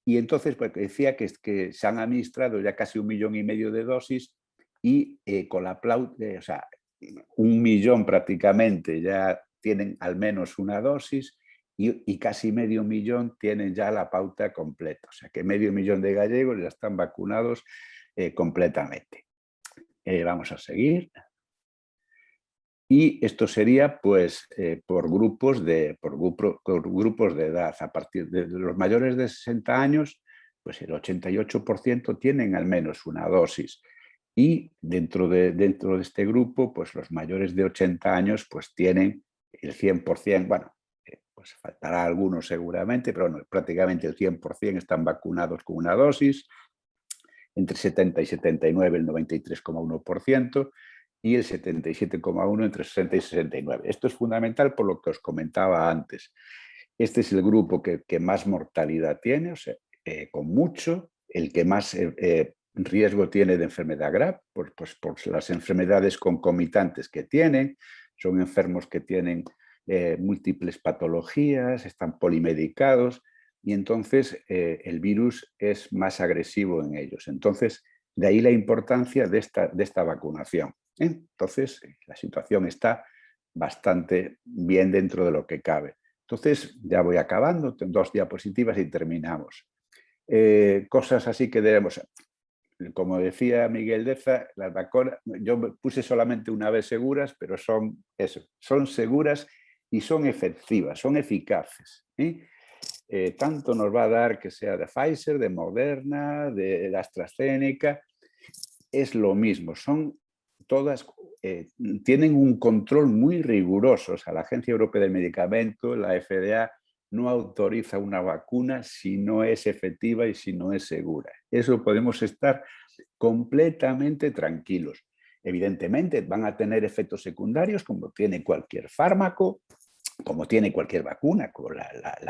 Y entonces, pues decía que se han administrado ya casi 1,5 millones de dosis y con la o sea, 1 millón prácticamente ya tienen al menos una dosis y casi medio millón tienen ya la pauta completa. O sea, que medio millón de gallegos ya están vacunados completamente. Vamos a seguir. Y esto sería pues por grupos de edad. A partir de los mayores de 60 años, pues el 88% tienen al menos una dosis. Y dentro de este grupo, pues los mayores de 80 años pues tienen el 100%, bueno, pues faltará algunos seguramente, pero no, prácticamente el 100% están vacunados con una dosis, entre 70 y 79 el 93,1%, y el 77,1% entre 60 y 69. Esto es fundamental por lo que os comentaba antes. Este es el grupo que más mortalidad tiene, o sea, con mucho, el que más riesgo tiene de enfermedad grave, por las enfermedades concomitantes que tienen. Son enfermos que tienen múltiples patologías, están polimedicados y entonces el virus es más agresivo en ellos. Entonces, de ahí la importancia de esta vacunación. Entonces, la situación está bastante bien dentro de lo que cabe. Entonces, ya voy acabando, 2 diapositivas y terminamos. Cosas así que debemos... Como decía Miguel Deza, las vacunas, yo puse solamente una vez seguras, pero son seguras y son efectivas, son eficaces. Tanto nos va a dar que sea de Pfizer, de Moderna, de AstraZeneca, es lo mismo, son todas, tienen un control muy riguroso. O sea, la Agencia Europea del Medicamento, la FDA, no autoriza una vacuna si no es efectiva y si no es segura. Eso podemos estar completamente tranquilos. Evidentemente van a tener efectos secundarios como tiene cualquier fármaco, como tiene cualquier vacuna, como la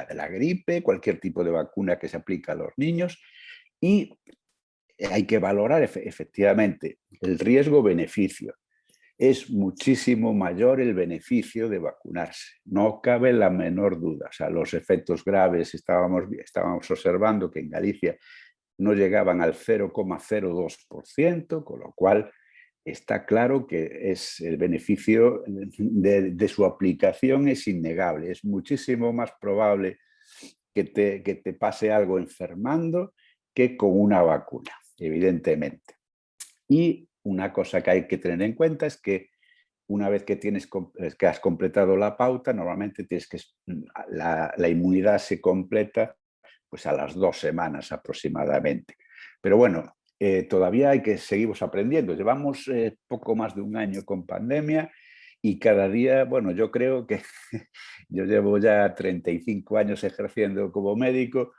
de la gripe, cualquier tipo de vacuna que se aplica a los niños, y hay que valorar efectivamente el riesgo-beneficio. Es muchísimo mayor el beneficio de vacunarse, no cabe la menor duda. O sea, los efectos graves estábamos observando que en Galicia no llegaban al 0,02%, con lo cual está claro que el beneficio de su aplicación es innegable. Es muchísimo más probable que te pase algo enfermando que con una vacuna, evidentemente. Y una cosa que hay que tener en cuenta es que una vez que has completado la pauta, normalmente la inmunidad se completa pues a las 2 semanas aproximadamente. Pero bueno, todavía seguimos aprendiendo. Llevamos poco más de un año con pandemia y cada día, bueno, yo creo que yo llevo ya 35 años ejerciendo como médico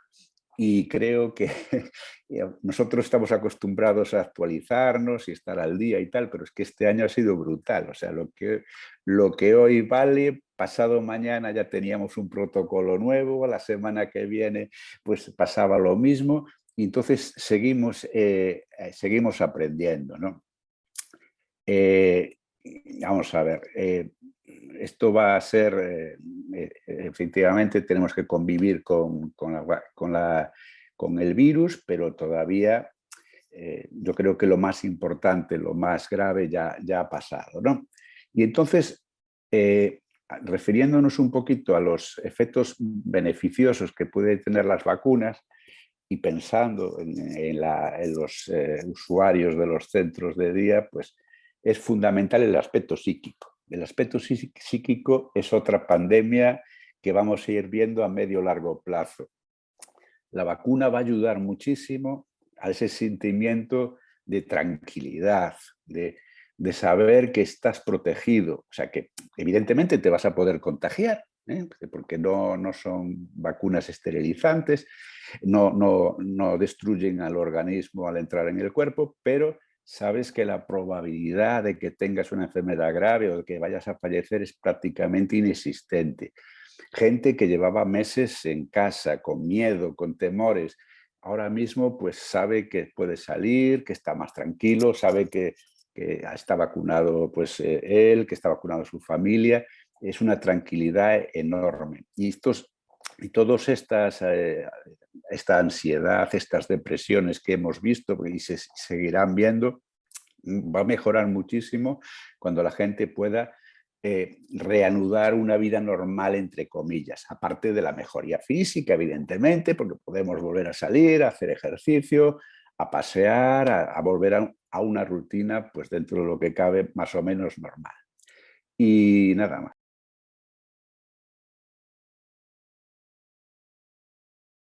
y creo que nosotros estamos acostumbrados a actualizarnos y estar al día y tal, pero es que este año ha sido brutal. O sea, lo que hoy vale, pasado mañana ya teníamos un protocolo nuevo, la semana que viene pues pasaba lo mismo y entonces seguimos aprendiendo, ¿no? Vamos a ver, esto va a ser, efectivamente tenemos que convivir con el virus, pero todavía yo creo que lo más importante, lo más grave ya ha pasado, ¿no? Y entonces, refiriéndonos un poquito a los efectos beneficiosos que pueden tener las vacunas y pensando en los usuarios de los centros de día, pues es fundamental el aspecto psíquico. El aspecto psíquico es otra pandemia que vamos a ir viendo a medio largo plazo. La vacuna va a ayudar muchísimo a ese sentimiento de tranquilidad, de saber que estás protegido. O sea que evidentemente te vas a poder contagiar, porque no son vacunas esterilizantes, no destruyen al organismo al entrar en el cuerpo, pero sabes que la probabilidad de que tengas una enfermedad grave o de que vayas a fallecer es prácticamente inexistente. Gente que llevaba meses en casa, con miedo, con temores, ahora mismo pues sabe que puede salir, que está más tranquilo, sabe que está vacunado pues él, que está vacunado su familia. Es una tranquilidad enorme. Y todas esta ansiedad, estas depresiones que hemos visto y se seguirán viendo, va a mejorar muchísimo cuando la gente pueda reanudar una vida normal, entre comillas, aparte de la mejoría física, evidentemente, porque podemos volver a salir, a hacer ejercicio, a pasear, a volver a una rutina, pues dentro de lo que cabe, más o menos normal. Y nada más.